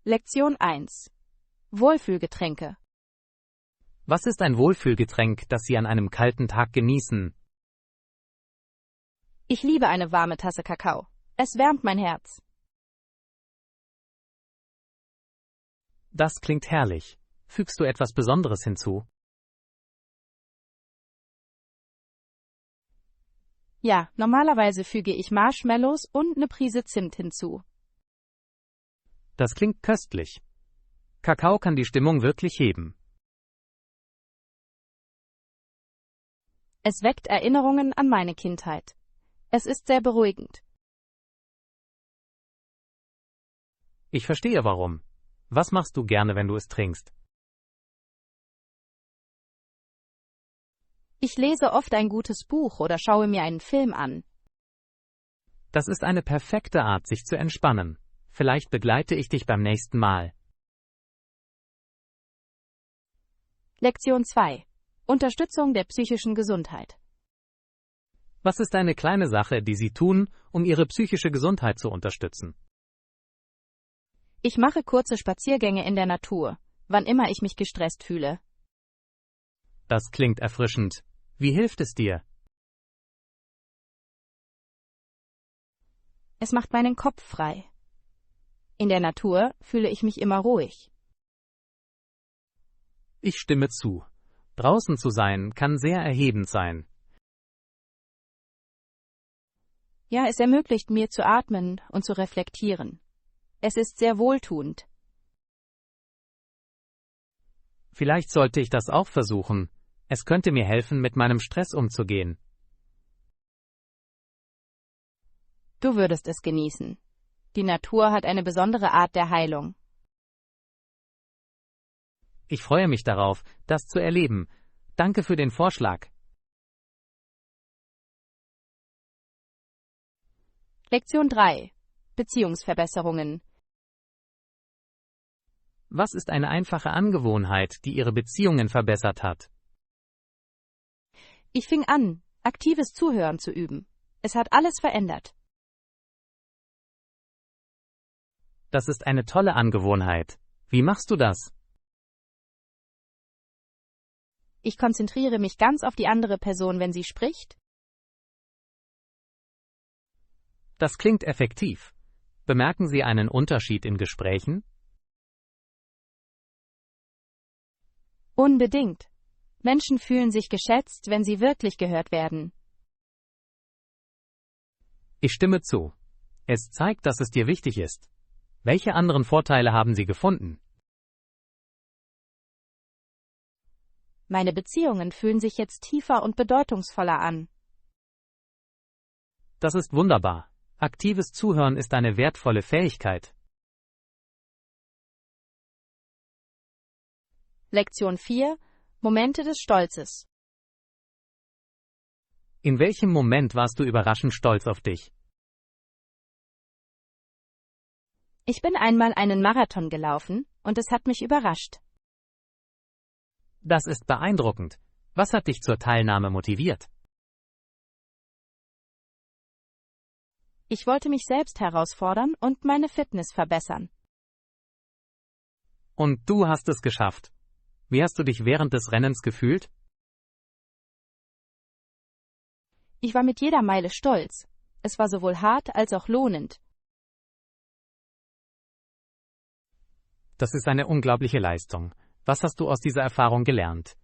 Lektion 1. Wohlfühlgetränke. Was ist ein Wohlfühlgetränk, das Sie an einem kalten Tag genießen? Ich liebe eine warme Tasse Kakao. Es wärmt mein Herz. Das klingt herrlich. Fügst du etwas Besonderes hinzu? Ja, normalerweise füge ich Marshmallows und eine Prise Zimt hinzu. Das klingt köstlich. Kakao kann die Stimmung wirklich heben. Es weckt Erinnerungen an meine Kindheit. Es ist sehr beruhigend. Ich verstehe warum. Was machst du gerne, wenn du es trinkst? Ich lese oft ein gutes Buch oder schaue mir einen Film an. Das ist eine perfekte Art, sich zu entspannen. Vielleicht begleite ich dich beim nächsten Mal. Lektion 2. Unterstützung der psychischen Gesundheit. Was ist eine kleine Sache, die Sie tun, um Ihre psychische Gesundheit zu unterstützen? Ich mache kurze Spaziergänge in der Natur, wann immer ich mich gestresst fühle. Das klingt erfrischend. Wie hilft es dir? Es macht meinen Kopf frei. In der Natur fühle ich mich immer ruhig. Ich stimme zu. Draußen zu sein kann sehr erhebend sein. Ja, es ermöglicht mir zu atmen und zu reflektieren. Es ist sehr wohltuend. Vielleicht sollte ich das auch versuchen. Es könnte mir helfen, mit meinem Stress umzugehen. Du würdest es genießen. Die Natur hat eine besondere Art der Heilung. Ich freue mich darauf, das zu erleben. Danke für den Vorschlag. Lektion 3. Beziehungsverbesserungen. Was ist eine einfache Angewohnheit, die Ihre Beziehungen verbessert hat? Ich fing an, aktives Zuhören zu üben. Es hat alles verändert. Das ist eine tolle Angewohnheit. Wie machst du das? Ich konzentriere mich ganz auf die andere Person, wenn sie spricht. Das klingt effektiv. Bemerken Sie einen Unterschied in Gesprächen? Unbedingt. Menschen fühlen sich geschätzt, wenn sie wirklich gehört werden. Ich stimme zu. Es zeigt, dass es dir wichtig ist. Welche anderen Vorteile haben Sie gefunden? Meine Beziehungen fühlen sich jetzt tiefer und bedeutungsvoller an. Das ist wunderbar. Aktives Zuhören ist eine wertvolle Fähigkeit. Lektion 4. Momente des Stolzes. In welchem Moment warst du überraschend stolz auf dich? Ich bin einmal einen Marathon gelaufen und es hat mich überrascht. Das ist beeindruckend. Was hat dich zur Teilnahme motiviert? Ich wollte mich selbst herausfordern und meine Fitness verbessern. Und du hast es geschafft. Wie hast du dich während des Rennens gefühlt? Ich war mit jeder Meile stolz. Es war sowohl hart als auch lohnend. Das ist eine unglaubliche Leistung. Was hast du aus dieser Erfahrung gelernt?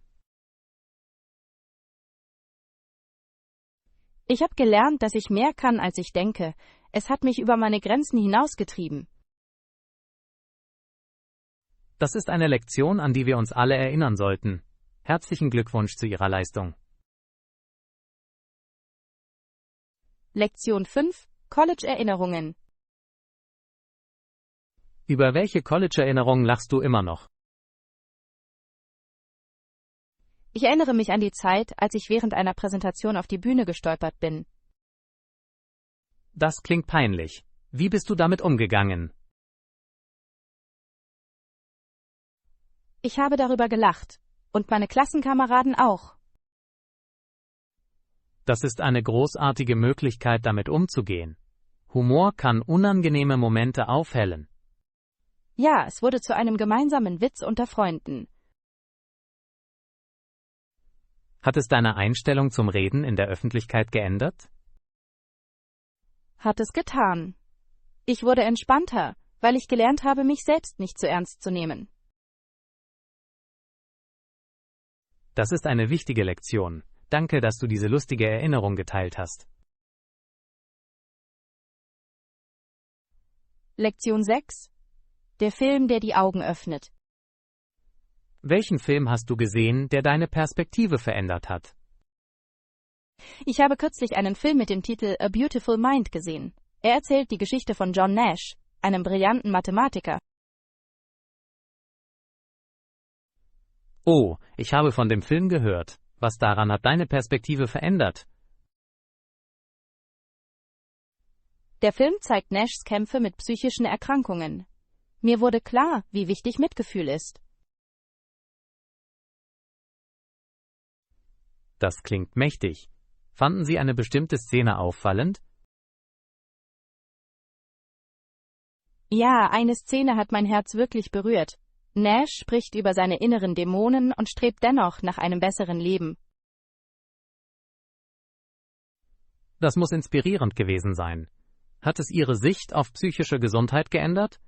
Ich habe gelernt, dass ich mehr kann, als ich denke. Es hat mich über meine Grenzen hinausgetrieben. Das ist eine Lektion, an die wir uns alle erinnern sollten. Herzlichen Glückwunsch zu Ihrer Leistung. Lektion 5. College-Erinnerungen. Über welche College-Erinnerung lachst du immer noch? Ich erinnere mich an die Zeit, als ich während einer Präsentation auf die Bühne gestolpert bin. Das klingt peinlich. Wie bist du damit umgegangen? Ich habe darüber gelacht. Und meine Klassenkameraden auch. Das ist eine großartige Möglichkeit, damit umzugehen. Humor kann unangenehme Momente aufhellen. Ja, es wurde zu einem gemeinsamen Witz unter Freunden. Hat es deine Einstellung zum Reden in der Öffentlichkeit geändert? Hat es getan. Ich wurde entspannter, weil ich gelernt habe, mich selbst nicht zu ernst zu nehmen. Das ist eine wichtige Lektion. Danke, dass du diese lustige Erinnerung geteilt hast. Lektion 6. Der Film, der die Augen öffnet. Welchen Film hast du gesehen, der deine Perspektive verändert hat? Ich habe kürzlich einen Film mit dem Titel A Beautiful Mind gesehen. Er erzählt die Geschichte von John Nash, einem brillanten Mathematiker. Oh, ich habe von dem Film gehört. Was daran hat deine Perspektive verändert? Der Film zeigt Nashs Kämpfe mit psychischen Erkrankungen. Mir wurde klar, wie wichtig Mitgefühl ist. Das klingt mächtig. Fanden Sie eine bestimmte Szene auffallend? Ja, eine Szene hat mein Herz wirklich berührt. Nash spricht über seine inneren Dämonen und strebt dennoch nach einem besseren Leben. Das muss inspirierend gewesen sein. Hat es Ihre Sicht auf psychische Gesundheit geändert?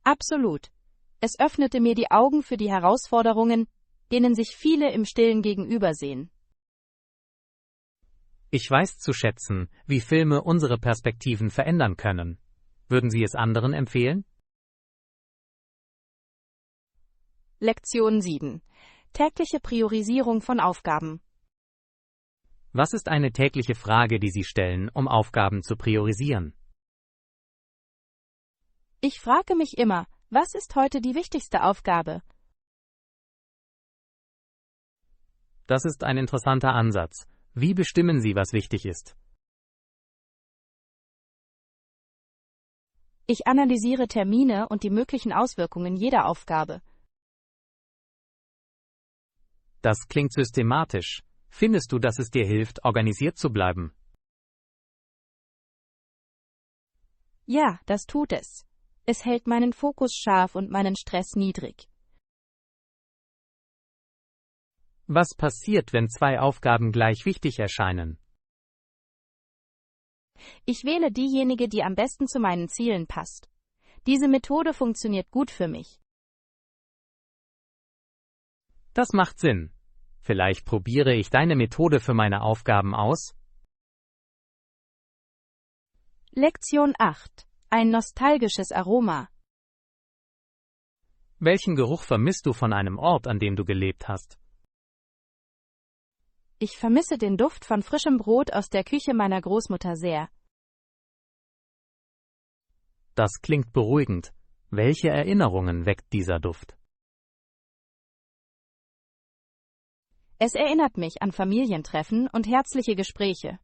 Absolut. Es öffnete mir die Augen für die Herausforderungen, denen sich viele im Stillen gegenübersehen. Ich weiß zu schätzen, wie Filme unsere Perspektiven verändern können. Würden Sie es anderen empfehlen? Lektion 7. Tägliche Priorisierung von Aufgaben. Was ist eine tägliche Frage, die Sie stellen, um Aufgaben zu priorisieren? Ich frage mich immer, was ist heute die wichtigste Aufgabe? Das ist ein interessanter Ansatz. Wie bestimmen Sie, was wichtig ist? Ich analysiere Termine und die möglichen Auswirkungen jeder Aufgabe. Das klingt systematisch. Findest du, dass es dir hilft, organisiert zu bleiben? Ja, das tut es. Es hält meinen Fokus scharf und meinen Stress niedrig. Was passiert, wenn zwei Aufgaben gleich wichtig erscheinen? Ich wähle diejenige, die am besten zu meinen Zielen passt. Diese Methode funktioniert gut für mich. Das macht Sinn. Vielleicht probiere ich deine Methode für meine Aufgaben aus? Lektion 8. Ein nostalgisches Aroma. Welchen Geruch vermisst du von einem Ort, an dem du gelebt hast? Ich vermisse den Duft von frischem Brot aus der Küche meiner Großmutter sehr. Das klingt beruhigend. Welche Erinnerungen weckt dieser Duft? Es erinnert mich an Familientreffen und herzliche Gespräche.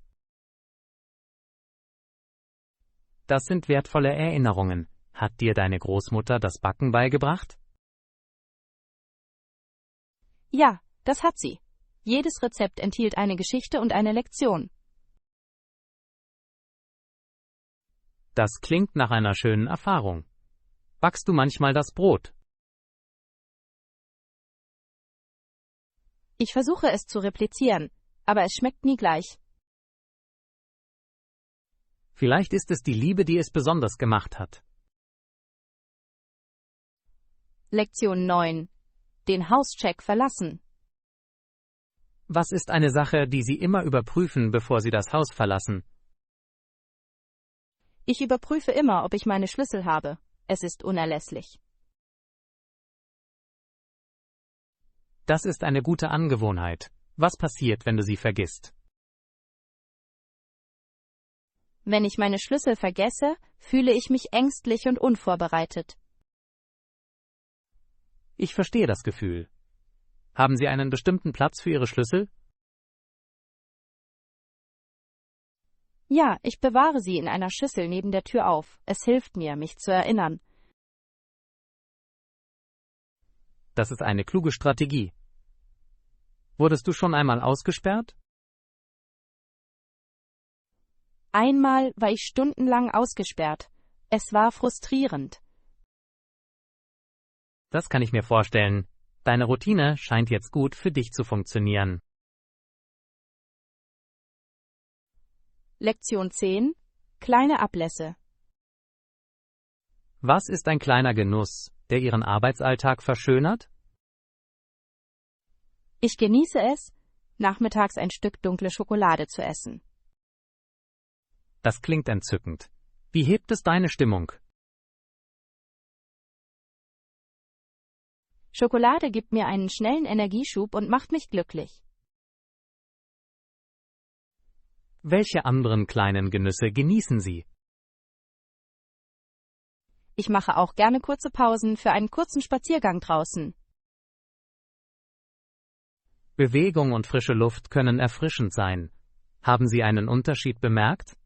Das sind wertvolle Erinnerungen. Hat dir deine Großmutter das Backen beigebracht? Ja, das hat sie. Jedes Rezept enthielt eine Geschichte und eine Lektion. Das klingt nach einer schönen Erfahrung. Backst du manchmal das Brot? Ich versuche es zu replizieren, aber es schmeckt nie gleich. Vielleicht ist es die Liebe, die es besonders gemacht hat. Lektion 9. Den Hauscheck verlassen. Was ist eine Sache, die Sie immer überprüfen, bevor Sie das Haus verlassen? Ich überprüfe immer, ob ich meine Schlüssel habe. Es ist unerlässlich. Das ist eine gute Angewohnheit. Was passiert, wenn du sie vergisst? Wenn ich meine Schlüssel vergesse, fühle ich mich ängstlich und unvorbereitet. Ich verstehe das Gefühl. Haben Sie einen bestimmten Platz für Ihre Schlüssel? Ja, ich bewahre sie in einer Schüssel neben der Tür auf. Es hilft mir, mich zu erinnern. Das ist eine kluge Strategie. Wurdest du schon einmal ausgesperrt? Einmal war ich stundenlang ausgesperrt, Es war frustrierend. Das kann ich mir vorstellen. Deine Routine scheint jetzt gut für dich zu funktionieren. Lektion 10. Kleine Ablässe. Was ist ein kleiner Genuss, der Ihren Arbeitsalltag verschönert? Ich genieße es, nachmittags ein Stück dunkle Schokolade zu essen. Das klingt entzückend. Wie hebt es deine Stimmung? Schokolade gibt mir einen schnellen Energieschub und macht mich glücklich. Welche anderen kleinen Genüsse genießen Sie? Ich mache auch gerne kurze Pausen für einen kurzen Spaziergang draußen. Bewegung und frische Luft können erfrischend sein. Haben Sie einen Unterschied bemerkt?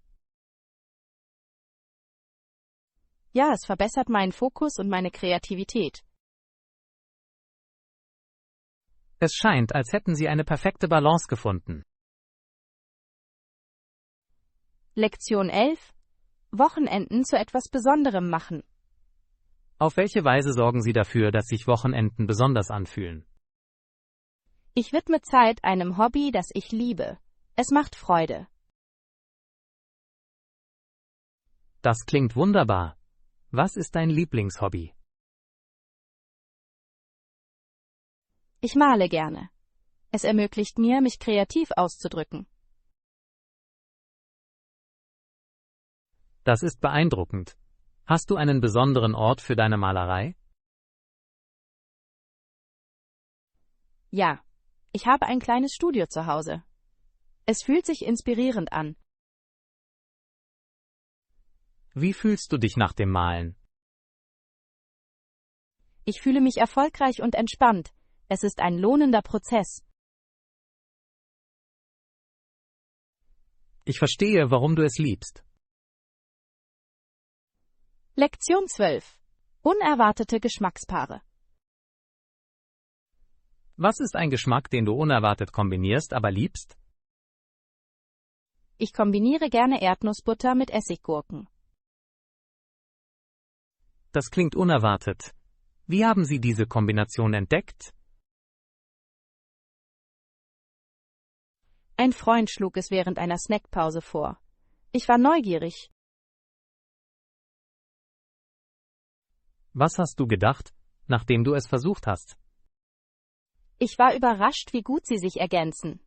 Ja, es verbessert meinen Fokus und meine Kreativität. Es scheint, als hätten Sie eine perfekte Balance gefunden. Lektion 11. Wochenenden zu etwas Besonderem machen. Auf welche Weise sorgen Sie dafür, dass sich Wochenenden besonders anfühlen? Ich widme Zeit einem Hobby, das ich liebe. Es macht Freude. Das klingt wunderbar. Was ist dein Lieblingshobby? Ich male gerne. Es ermöglicht mir, mich kreativ auszudrücken. Das ist beeindruckend. Hast du einen besonderen Ort für deine Malerei? Ja, ich habe ein kleines Studio zu Hause. Es fühlt sich inspirierend an. Wie fühlst du dich nach dem Malen? Ich fühle mich erfolgreich und entspannt. Es ist ein lohnender Prozess. Ich verstehe, warum du es liebst. Lektion 12. Unerwartete Geschmackspaare. Was ist ein Geschmack, den du unerwartet kombinierst, aber liebst? Ich kombiniere gerne Erdnussbutter mit Essiggurken. Das klingt unerwartet. Wie haben Sie diese Kombination entdeckt? Ein Freund schlug es während einer Snackpause vor. Ich war neugierig. Was hast du gedacht, nachdem du es versucht hast? Ich war überrascht, wie gut sie sich ergänzen.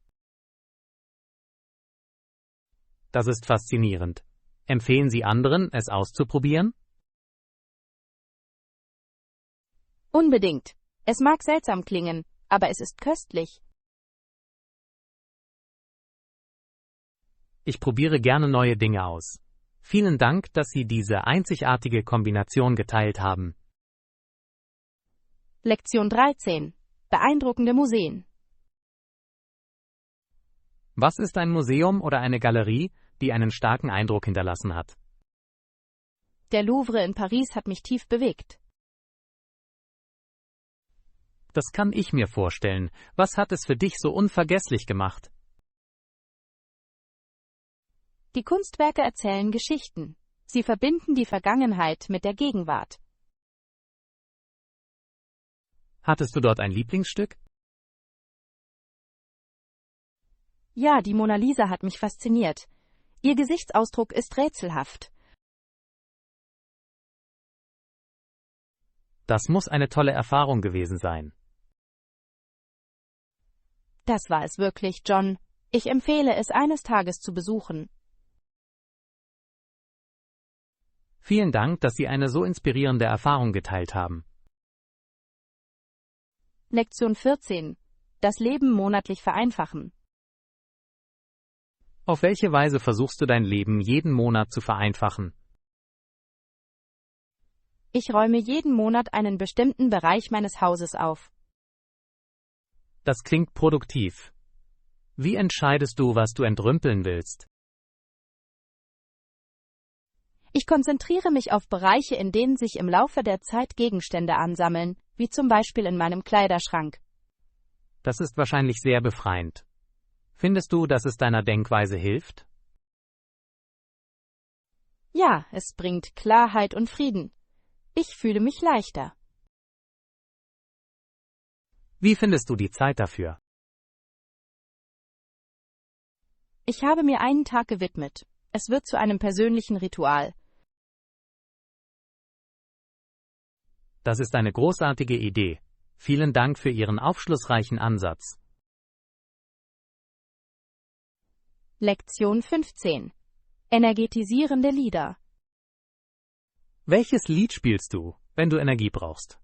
Das ist faszinierend. Empfehlen Sie anderen, es auszuprobieren? Unbedingt. Es mag seltsam klingen, aber es ist köstlich. Ich probiere gerne neue Dinge aus. Vielen Dank, dass Sie diese einzigartige Kombination geteilt haben. Lektion 13. Beeindruckende Museen. Was ist ein Museum oder eine Galerie, die einen starken Eindruck hinterlassen hat? Der Louvre in Paris hat mich tief bewegt. Das kann ich mir vorstellen. Was hat es für dich so unvergesslich gemacht? Die Kunstwerke erzählen Geschichten. Sie verbinden die Vergangenheit mit der Gegenwart. Hattest du dort ein Lieblingsstück? Ja, die Mona Lisa hat mich fasziniert. Ihr Gesichtsausdruck ist rätselhaft. Das muss eine tolle Erfahrung gewesen sein. Das war es wirklich, John. Ich empfehle es, eines Tages zu besuchen. Vielen Dank, dass Sie eine so inspirierende Erfahrung geteilt haben. Lektion 14. Das Leben monatlich vereinfachen. Auf welche Weise versuchst du dein Leben jeden Monat zu vereinfachen? Ich räume jeden Monat einen bestimmten Bereich meines Hauses auf. Das klingt produktiv. Wie entscheidest du, was du entrümpeln willst? Ich konzentriere mich auf Bereiche, in denen sich im Laufe der Zeit Gegenstände ansammeln, wie zum Beispiel in meinem Kleiderschrank. Das ist wahrscheinlich sehr befreiend. Findest du, dass es deiner Denkweise hilft? Ja, es bringt Klarheit und Frieden. Ich fühle mich leichter. Wie findest du die Zeit dafür? Ich habe mir einen Tag gewidmet. Es wird zu einem persönlichen Ritual. Das ist eine großartige Idee. Vielen Dank für Ihren aufschlussreichen Ansatz. Lektion 15. Energetisierende Lieder. Welches Lied spielst du, wenn du Energie brauchst?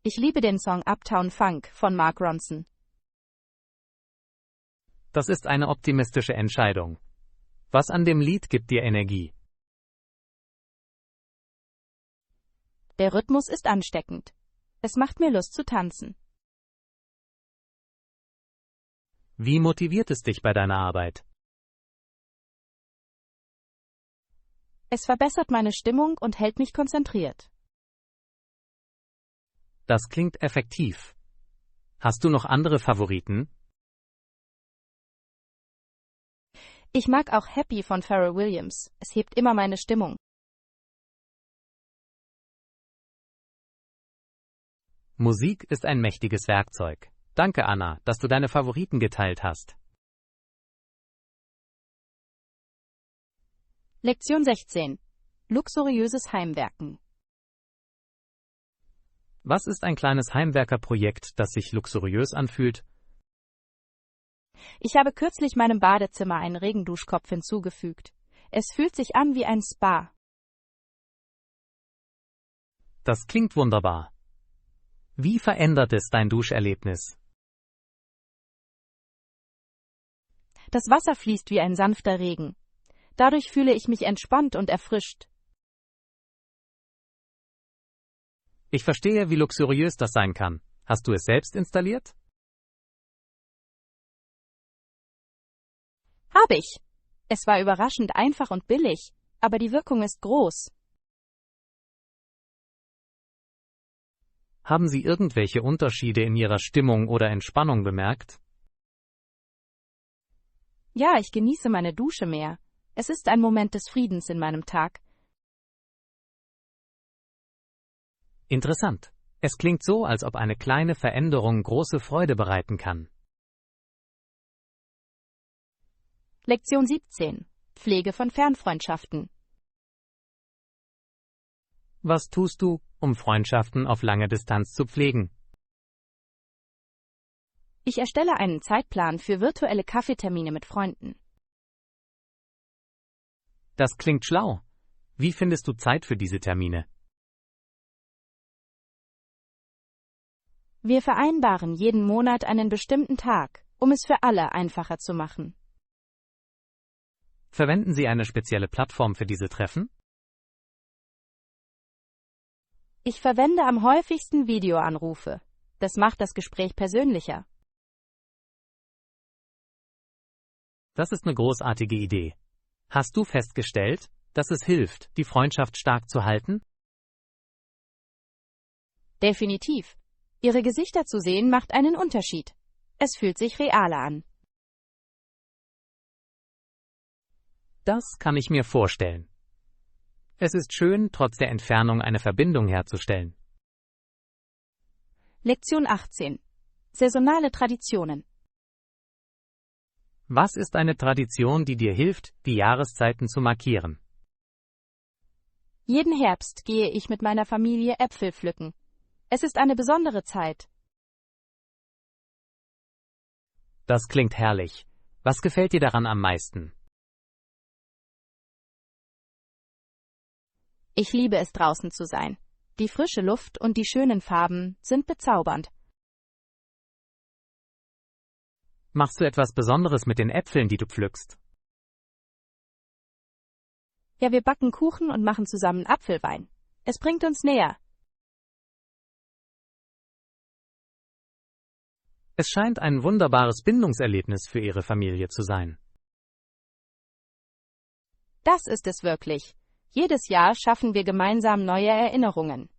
Ich liebe den Song Uptown Funk von Mark Ronson. Das ist eine optimistische Entscheidung. Was an dem Lied gibt dir Energie? Der Rhythmus ist ansteckend. Es macht mir Lust zu tanzen. Wie motiviert es dich bei deiner Arbeit? Es verbessert meine Stimmung und hält mich konzentriert. Das klingt effektiv. Hast du noch andere Favoriten? Ich mag auch Happy von Pharrell Williams. Es hebt immer meine Stimmung. Musik ist ein mächtiges Werkzeug. Danke, Anna, dass du deine Favoriten geteilt hast. Lektion 16. Luxuriöses Heimwerken. Was ist ein kleines Heimwerkerprojekt, das sich luxuriös anfühlt? Ich habe kürzlich meinem Badezimmer einen Regenduschkopf hinzugefügt. Es fühlt sich an wie ein Spa. Das klingt wunderbar. Wie verändert es dein Duscherlebnis? Das Wasser fließt wie ein sanfter Regen. Dadurch fühle ich mich entspannt und erfrischt. Ich verstehe, wie luxuriös das sein kann. Hast du es selbst installiert? Habe ich. Es war überraschend einfach und billig, aber die Wirkung ist groß. Haben Sie irgendwelche Unterschiede in Ihrer Stimmung oder Entspannung bemerkt? Ja, ich genieße meine Dusche mehr. Es ist ein Moment des Friedens in meinem Tag. Interessant. Es klingt so, als ob eine kleine Veränderung große Freude bereiten kann. Lektion 17. Pflege von Fernfreundschaften. Was tust du, um Freundschaften auf lange Distanz zu pflegen? Ich erstelle einen Zeitplan für virtuelle Kaffeetermine mit Freunden. Das klingt schlau. Wie findest du Zeit für diese Termine? Wir vereinbaren jeden Monat einen bestimmten Tag, um es für alle einfacher zu machen. Verwenden Sie eine spezielle Plattform für diese Treffen? Ich verwende am häufigsten Videoanrufe. Das macht das Gespräch persönlicher. Das ist eine großartige Idee. Hast du festgestellt, dass es hilft, die Freundschaft stark zu halten? Definitiv. Ihre Gesichter zu sehen macht einen Unterschied. Es fühlt sich realer an. Das kann ich mir vorstellen. Es ist schön, trotz der Entfernung eine Verbindung herzustellen. Lektion 18. Saisonale Traditionen. Was ist eine Tradition, die dir hilft, die Jahreszeiten zu markieren? Jeden Herbst gehe ich mit meiner Familie Äpfel pflücken. Es ist eine besondere Zeit. Das klingt herrlich. Was gefällt dir daran am meisten? Ich liebe es, draußen zu sein. Die frische Luft und die schönen Farben sind bezaubernd. Machst du etwas Besonderes mit den Äpfeln, die du pflückst? Ja, wir backen Kuchen und machen zusammen Apfelwein. Es bringt uns näher. Es scheint ein wunderbares Bindungserlebnis für Ihre Familie zu sein. Das ist es wirklich. Jedes Jahr schaffen wir gemeinsam neue Erinnerungen.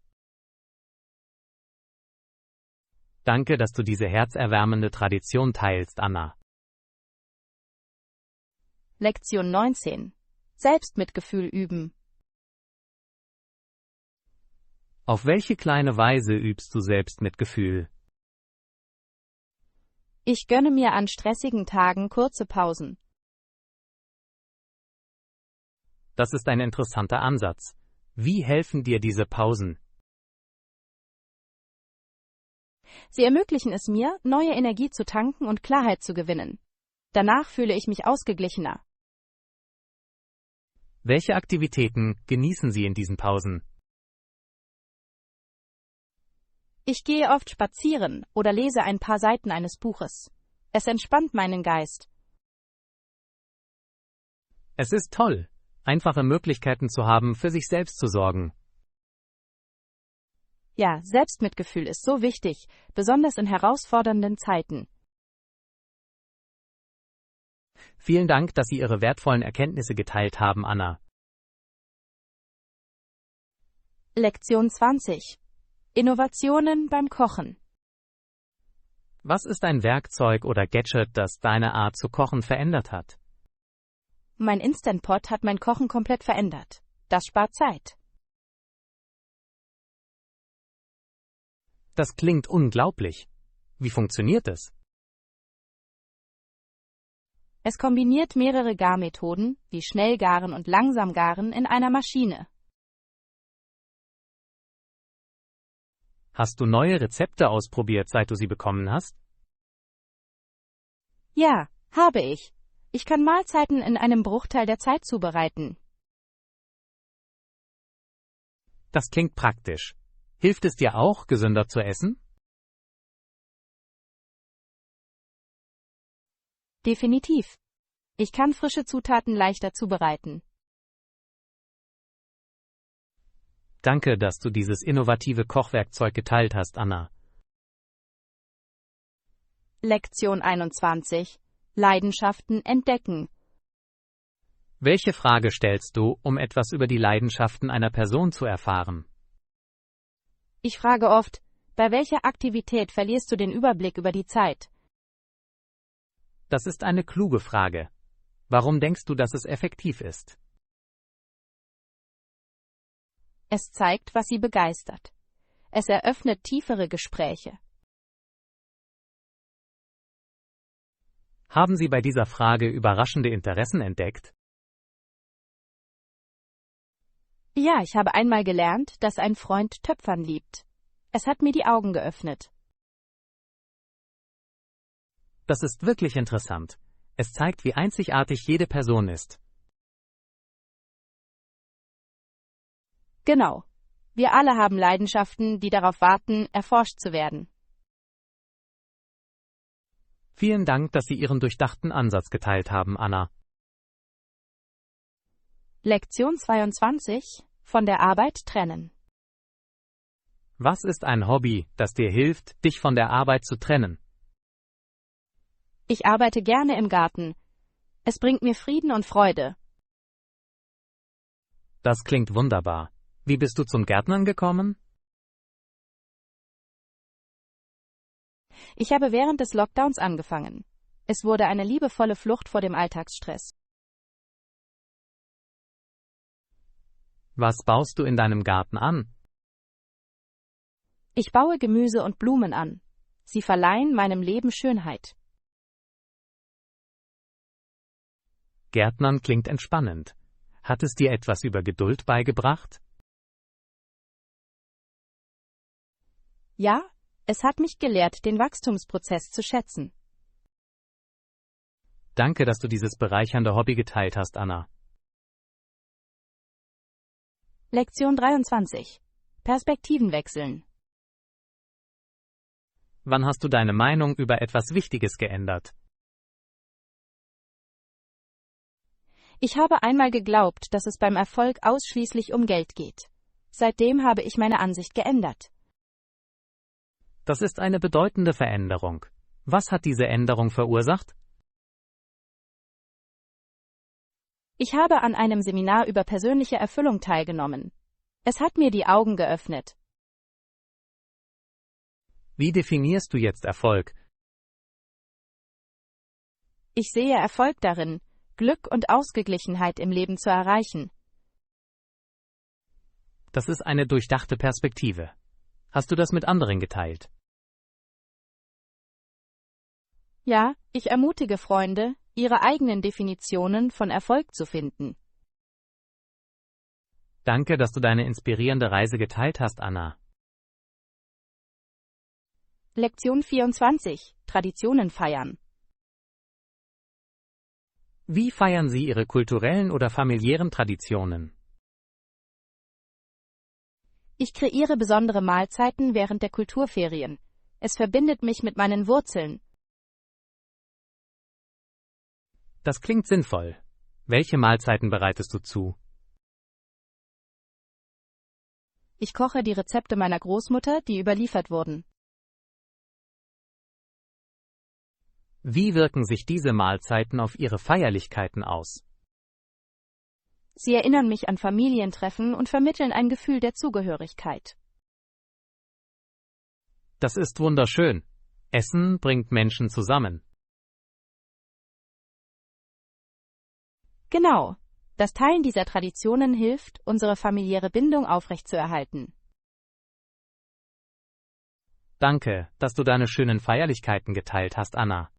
Danke, dass du diese herzerwärmende Tradition teilst, Anna. Lektion 19. Selbstmitgefühl üben. Auf welche kleine Weise übst du Selbstmitgefühl? Ich gönne mir an stressigen Tagen kurze Pausen. Das ist ein interessanter Ansatz. Wie helfen dir diese Pausen? Sie ermöglichen es mir, neue Energie zu tanken und Klarheit zu gewinnen. Danach fühle ich mich ausgeglichener. Welche Aktivitäten genießen Sie in diesen Pausen? Ich gehe oft spazieren oder lese ein paar Seiten eines Buches. Es entspannt meinen Geist. Es ist toll, einfache Möglichkeiten zu haben, für sich selbst zu sorgen. Ja, Selbstmitgefühl ist so wichtig, besonders in herausfordernden Zeiten. Vielen Dank, dass Sie Ihre wertvollen Erkenntnisse geteilt haben, Anna. Lektion 20. Innovationen beim Kochen. Was ist ein Werkzeug oder Gadget, das deine Art zu kochen verändert hat? Mein Instant Pot hat mein Kochen komplett verändert. Das spart Zeit. Das klingt unglaublich. Wie funktioniert es? Es kombiniert mehrere Garmethoden, wie Schnellgaren und Langsamgaren, in einer Maschine. Hast du neue Rezepte ausprobiert, seit du sie bekommen hast? Ja, habe ich. Ich kann Mahlzeiten in einem Bruchteil der Zeit zubereiten. Das klingt praktisch. Hilft es dir auch, gesünder zu essen? Definitiv. Ich kann frische Zutaten leichter zubereiten. Danke, dass du dieses innovative Kochwerkzeug geteilt hast, Anna. Lektion 21. Leidenschaften entdecken. Welche Frage stellst du, um etwas über die Leidenschaften einer Person zu erfahren? Ich frage oft, bei welcher Aktivität verlierst du den Überblick über die Zeit? Das ist eine kluge Frage. Warum denkst du, dass es effektiv ist? Es zeigt, was sie begeistert. Es eröffnet tiefere Gespräche. Haben Sie bei dieser Frage überraschende Interessen entdeckt? Ja, ich habe einmal gelernt, dass ein Freund Töpfern liebt. Es hat mir die Augen geöffnet. Das ist wirklich interessant. Es zeigt, wie einzigartig jede Person ist. Genau. Wir alle haben Leidenschaften, die darauf warten, erforscht zu werden. Vielen Dank, dass Sie Ihren durchdachten Ansatz geteilt haben, Anna. Lektion 22. Von der Arbeit trennen. Was ist ein Hobby, das dir hilft, dich von der Arbeit zu trennen? Ich arbeite gerne im Garten. Es bringt mir Frieden und Freude. Das klingt wunderbar. Wie bist du zum Gärtnern gekommen? Ich habe während des Lockdowns angefangen. Es wurde eine liebevolle Flucht vor dem Alltagsstress. Was baust du in deinem Garten an? Ich baue Gemüse und Blumen an. Sie verleihen meinem Leben Schönheit. Gärtnern klingt entspannend. Hat es dir etwas über Geduld beigebracht? Ja, es hat mich gelehrt, den Wachstumsprozess zu schätzen. Danke, dass du dieses bereichernde Hobby geteilt hast, Anna. Lektion 23. Perspektiven wechseln. Wann hast du deine Meinung über etwas Wichtiges geändert? Ich habe einmal geglaubt, dass es beim Erfolg ausschließlich um Geld geht. Seitdem habe ich meine Ansicht geändert. Das ist eine bedeutende Veränderung. Was hat diese Änderung verursacht? Ich habe an einem Seminar über persönliche Erfüllung teilgenommen. Es hat mir die Augen geöffnet. Wie definierst du jetzt Erfolg? Ich sehe Erfolg darin, Glück und Ausgeglichenheit im Leben zu erreichen. Das ist eine durchdachte Perspektive. Hast du das mit anderen geteilt? Ja, ich ermutige Freunde, ihre eigenen Definitionen von Erfolg zu finden. Danke, dass du deine inspirierende Reise geteilt hast, Anna. Lektion 24. Traditionen feiern. Wie feiern Sie Ihre kulturellen oder familiären Traditionen? Ich kreiere besondere Mahlzeiten während der Kulturferien. Es verbindet mich mit meinen Wurzeln. Das klingt sinnvoll. Welche Mahlzeiten bereitest du zu? Ich koche die Rezepte meiner Großmutter, die überliefert wurden. Wie wirken sich diese Mahlzeiten auf Ihre Feierlichkeiten aus? Sie erinnern mich an Familientreffen und vermitteln ein Gefühl der Zugehörigkeit. Das ist wunderschön. Essen bringt Menschen zusammen. Genau. Das Teilen dieser Traditionen hilft, unsere familiäre Bindung aufrechtzuerhalten. Danke, dass du deine schönen Feierlichkeiten geteilt hast, Anna.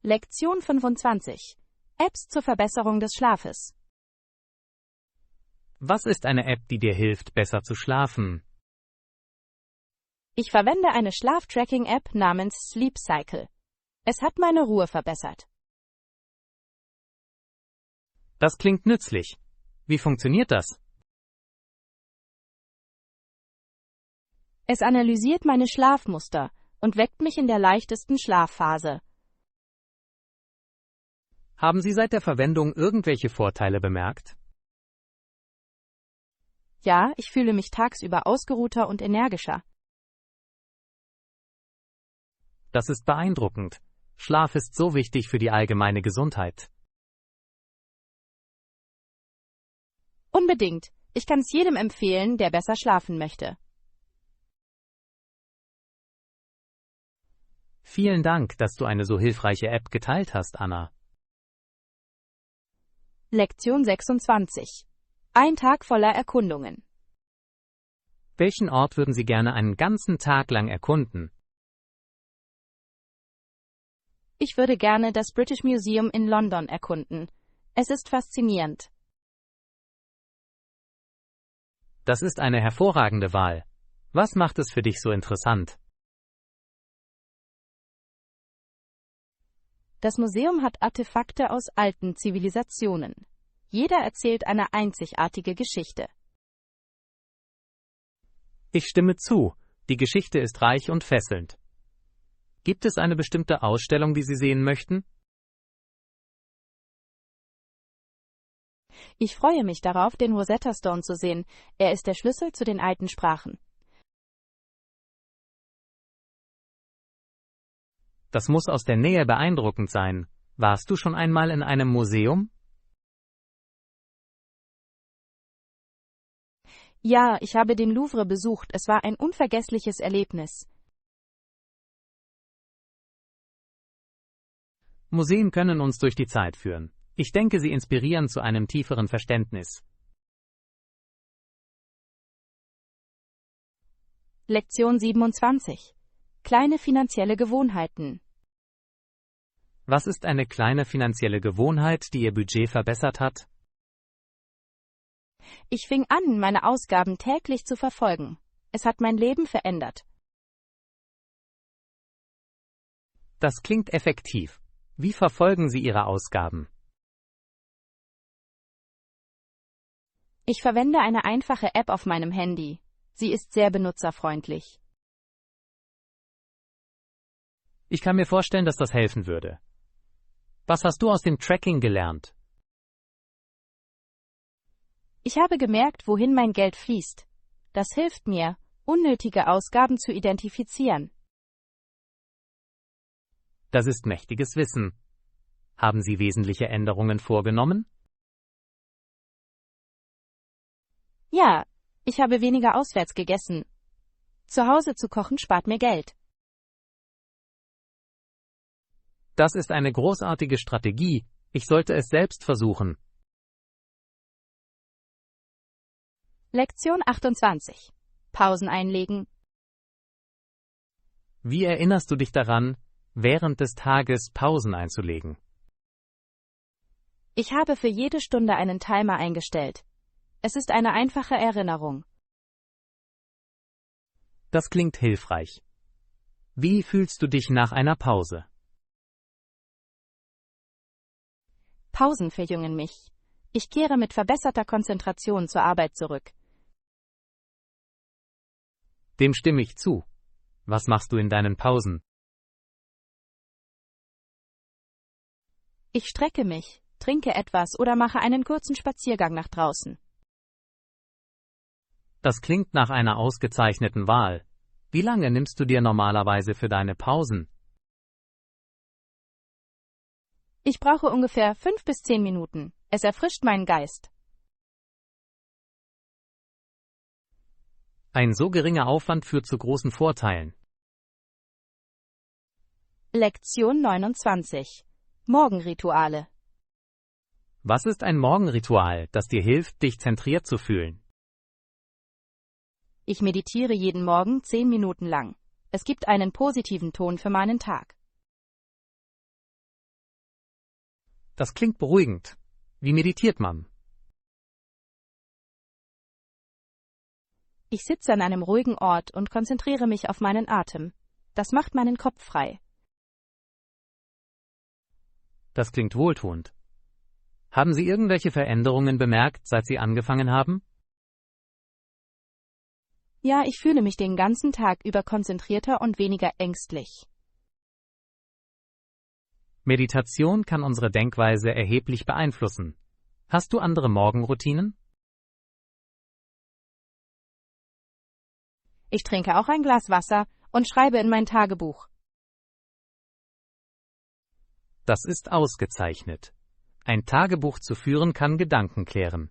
Lektion 25. Apps zur Verbesserung des Schlafes. Was ist eine App, die dir hilft, besser zu schlafen? Ich verwende eine Schlaftracking-App namens Sleep Cycle. Es hat meine Ruhe verbessert. Das klingt nützlich. Wie funktioniert das? Es analysiert meine Schlafmuster und weckt mich in der leichtesten Schlafphase. Haben Sie seit der Verwendung irgendwelche Vorteile bemerkt? Ja, ich fühle mich tagsüber ausgeruhter und energischer. Das ist beeindruckend. Schlaf ist so wichtig für die allgemeine Gesundheit. Unbedingt. Ich kann es jedem empfehlen, der besser schlafen möchte. Vielen Dank, dass du eine so hilfreiche App geteilt hast, Anna. Lektion 26. Ein Tag voller Erkundungen. Welchen Ort würden Sie gerne einen ganzen Tag lang erkunden? Ich würde gerne das British Museum in London erkunden. Es ist faszinierend. Das ist eine hervorragende Wahl. Was macht es für dich so interessant? Das Museum hat Artefakte aus alten Zivilisationen. Jeder erzählt eine einzigartige Geschichte. Ich stimme zu. Die Geschichte ist reich und fesselnd. Gibt es eine bestimmte Ausstellung, die Sie sehen möchten? Ich freue mich darauf, den Rosetta Stone zu sehen. Er ist der Schlüssel zu den alten Sprachen. Das muss aus der Nähe beeindruckend sein. Warst du schon einmal in einem Museum? Ja, ich habe den Louvre besucht. Es war ein unvergessliches Erlebnis. Museen können uns durch die Zeit führen. Ich denke, sie inspirieren zu einem tieferen Verständnis. Lektion 27. Kleine finanzielle Gewohnheiten. Was ist eine kleine finanzielle Gewohnheit, die Ihr Budget verbessert hat? Ich fing an, meine Ausgaben täglich zu verfolgen. Es hat mein Leben verändert. Das klingt effektiv. Wie verfolgen Sie Ihre Ausgaben? Ich verwende eine einfache App auf meinem Handy. Sie ist sehr benutzerfreundlich. Ich kann mir vorstellen, dass das helfen würde. Was hast du aus dem Tracking gelernt? Ich habe gemerkt, wohin mein Geld fließt. Das hilft mir, unnötige Ausgaben zu identifizieren. Das ist mächtiges Wissen. Haben Sie wesentliche Änderungen vorgenommen? Ja, ich habe weniger auswärts gegessen. Zu Hause zu kochen spart mir Geld. Das ist eine großartige Strategie. Ich sollte es selbst versuchen. Lektion 28. Pausen einlegen. Wie erinnerst du dich daran, während des Tages Pausen einzulegen? Ich habe für jede Stunde einen Timer eingestellt. Es ist eine einfache Erinnerung. Das klingt hilfreich. Wie fühlst du dich nach einer Pause? Pausen verjüngen mich. Ich kehre mit verbesserter Konzentration zur Arbeit zurück. Dem stimme ich zu. Was machst du in deinen Pausen? Ich strecke mich, trinke etwas oder mache einen kurzen Spaziergang nach draußen. Das klingt nach einer ausgezeichneten Wahl. Wie lange nimmst du dir normalerweise für deine Pausen? Ich brauche ungefähr 5 bis 10 Minuten. Es erfrischt meinen Geist. Ein so geringer Aufwand führt zu großen Vorteilen. Lektion 29. Morgenrituale. Was ist ein Morgenritual, das dir hilft, dich zentriert zu fühlen? Ich meditiere jeden Morgen 10 Minuten lang. Es gibt einen positiven Ton für meinen Tag. Das klingt beruhigend. Wie meditiert man? Ich sitze an einem ruhigen Ort und konzentriere mich auf meinen Atem. Das macht meinen Kopf frei. Das klingt wohltuend. Haben Sie irgendwelche Veränderungen bemerkt, seit Sie angefangen haben? Ja, ich fühle mich den ganzen Tag über konzentrierter und weniger ängstlich. Meditation kann unsere Denkweise erheblich beeinflussen. Hast du andere Morgenroutinen? Ich trinke auch ein Glas Wasser und schreibe in mein Tagebuch. Das ist ausgezeichnet. Ein Tagebuch zu führen kann Gedanken klären.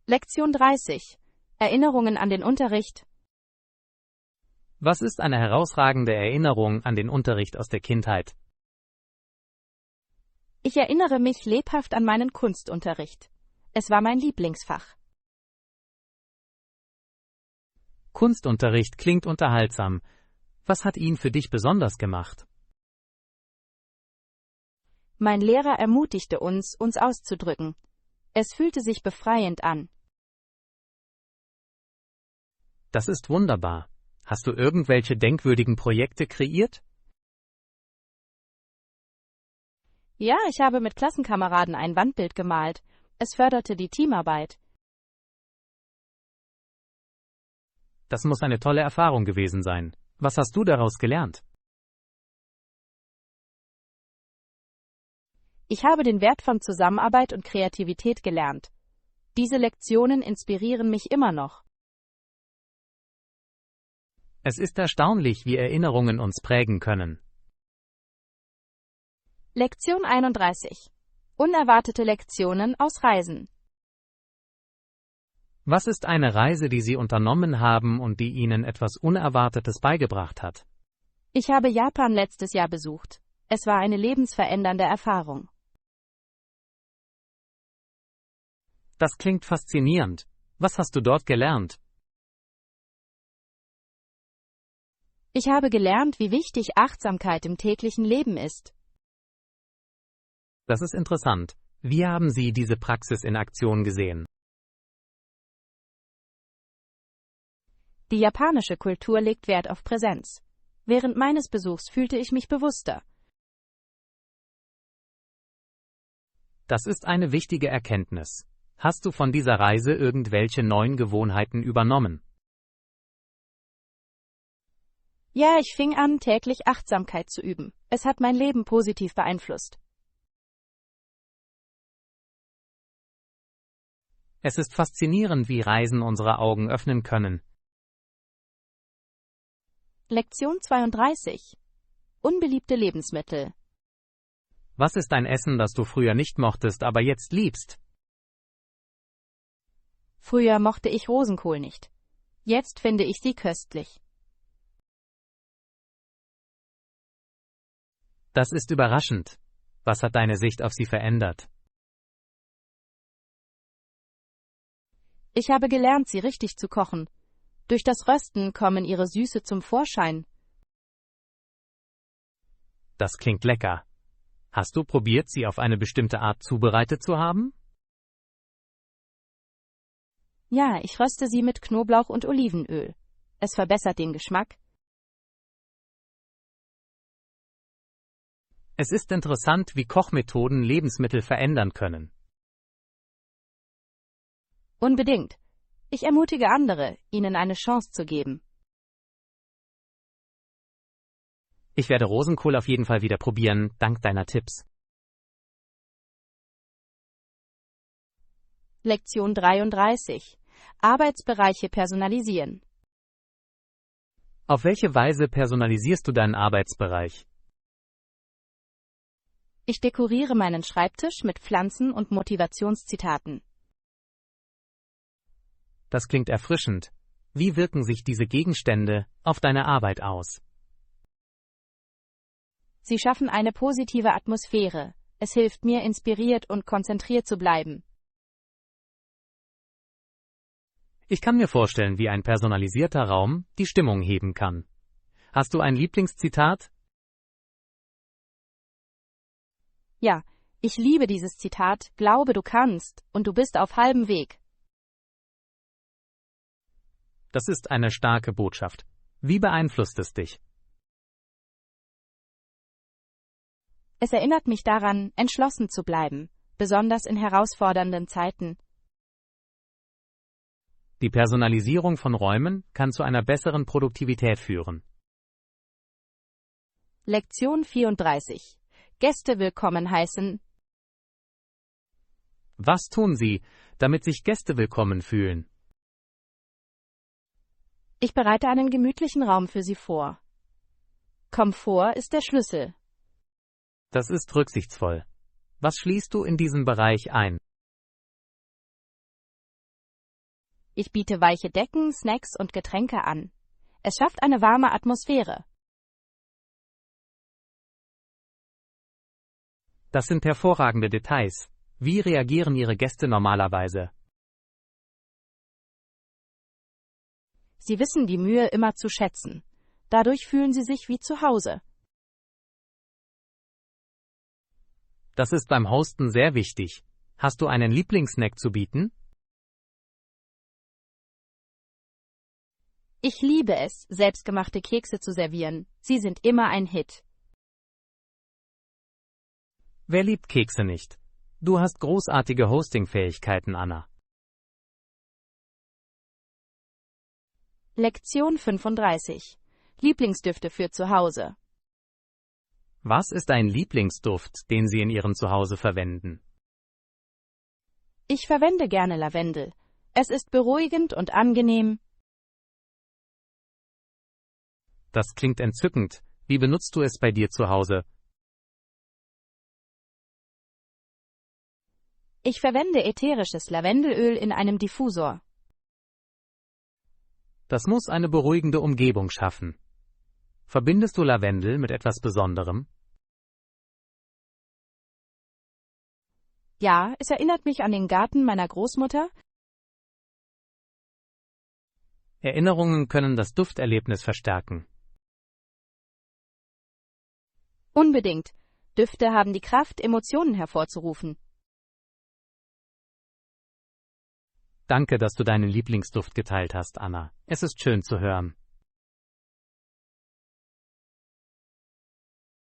Lektion 30. Erinnerungen an den Unterricht. Was ist eine herausragende Erinnerung an den Unterricht aus der Kindheit? Ich erinnere mich lebhaft an meinen Kunstunterricht. Es war mein Lieblingsfach. Kunstunterricht klingt unterhaltsam. Was hat ihn für dich besonders gemacht? Mein Lehrer ermutigte uns, uns auszudrücken. Es fühlte sich befreiend an. Das ist wunderbar. Hast du irgendwelche denkwürdigen Projekte kreiert? Ja, ich habe mit Klassenkameraden ein Wandbild gemalt. Es förderte die Teamarbeit. Das muss eine tolle Erfahrung gewesen sein. Was hast du daraus gelernt? Ich habe den Wert von Zusammenarbeit und Kreativität gelernt. Diese Lektionen inspirieren mich immer noch. Es ist erstaunlich, wie Erinnerungen uns prägen können. Lektion 31. Unerwartete Lektionen aus Reisen. Was ist eine Reise, die Sie unternommen haben und die Ihnen etwas Unerwartetes beigebracht hat? Ich habe Japan letztes Jahr besucht. Es war eine lebensverändernde Erfahrung. Das klingt faszinierend. Was hast du dort gelernt? Ich habe gelernt, wie wichtig Achtsamkeit im täglichen Leben ist. Das ist interessant. Wie haben Sie diese Praxis in Aktion gesehen? Die japanische Kultur legt Wert auf Präsenz. Während meines Besuchs fühlte ich mich bewusster. Das ist eine wichtige Erkenntnis. Hast du von dieser Reise irgendwelche neuen Gewohnheiten übernommen? Ja, ich fing an, täglich Achtsamkeit zu üben. Es hat mein Leben positiv beeinflusst. Es ist faszinierend, wie Reisen unsere Augen öffnen können. Lektion 32. Unbeliebte Lebensmittel. Was ist ein Essen, das du früher nicht mochtest, aber jetzt liebst? Früher mochte ich Rosenkohl nicht. Jetzt finde ich sie köstlich. Das ist überraschend. Was hat deine Sicht auf sie verändert? Ich habe gelernt, sie richtig zu kochen. Durch das Rösten kommen ihre Süße zum Vorschein. Das klingt lecker. Hast du probiert, sie auf eine bestimmte Art zubereitet zu haben? Ja, ich röste sie mit Knoblauch und Olivenöl. Es verbessert den Geschmack. Es ist interessant, wie Kochmethoden Lebensmittel verändern können. Unbedingt. Ich ermutige andere, ihnen eine Chance zu geben. Ich werde Rosenkohl auf jeden Fall wieder probieren, dank deiner Tipps. Lektion 33. Arbeitsbereiche personalisieren. Auf welche Weise personalisierst du deinen Arbeitsbereich? Ich dekoriere meinen Schreibtisch mit Pflanzen und Motivationszitaten. Das klingt erfrischend. Wie wirken sich diese Gegenstände auf deine Arbeit aus? Sie schaffen eine positive Atmosphäre. Es hilft mir, inspiriert und konzentriert zu bleiben. Ich kann mir vorstellen, wie ein personalisierter Raum die Stimmung heben kann. Hast du ein Lieblingszitat? Ja, ich liebe dieses Zitat, glaube du kannst, und du bist auf halbem Weg. Das ist eine starke Botschaft. Wie beeinflusst es dich? Es erinnert mich daran, entschlossen zu bleiben, besonders in herausfordernden Zeiten. Die Personalisierung von Räumen kann zu einer besseren Produktivität führen. Lektion 34. Gäste willkommen heißen. Was tun Sie, damit sich Gäste willkommen fühlen? Ich bereite einen gemütlichen Raum für sie vor. Komfort ist der Schlüssel. Das ist rücksichtsvoll. Was schließt du in diesen Bereich ein? Ich biete weiche Decken, Snacks und Getränke an. Es schafft eine warme Atmosphäre. Das sind hervorragende Details. Wie reagieren Ihre Gäste normalerweise? Sie wissen die Mühe immer zu schätzen. Dadurch fühlen sie sich wie zu Hause. Das ist beim Hosten sehr wichtig. Hast du einen Lieblingssnack zu bieten? Ich liebe es, selbstgemachte Kekse zu servieren. Sie sind immer ein Hit. Wer liebt Kekse nicht? Du hast großartige Hosting-Fähigkeiten, Anna. Lektion 35. Lieblingsdüfte für zu Hause. Was ist ein Lieblingsduft, den Sie in Ihrem Zuhause verwenden? Ich verwende gerne Lavendel. Es ist beruhigend und angenehm. Das klingt entzückend. Wie benutzt du es bei dir zu Hause? Ich verwende ätherisches Lavendelöl in einem Diffusor. Das muss eine beruhigende Umgebung schaffen. Verbindest du Lavendel mit etwas Besonderem? Ja, es erinnert mich an den Garten meiner Großmutter. Erinnerungen können das Dufterlebnis verstärken. Unbedingt. Düfte haben die Kraft, Emotionen hervorzurufen. Danke, dass du deinen Lieblingsduft geteilt hast, Anna. Es ist schön zu hören.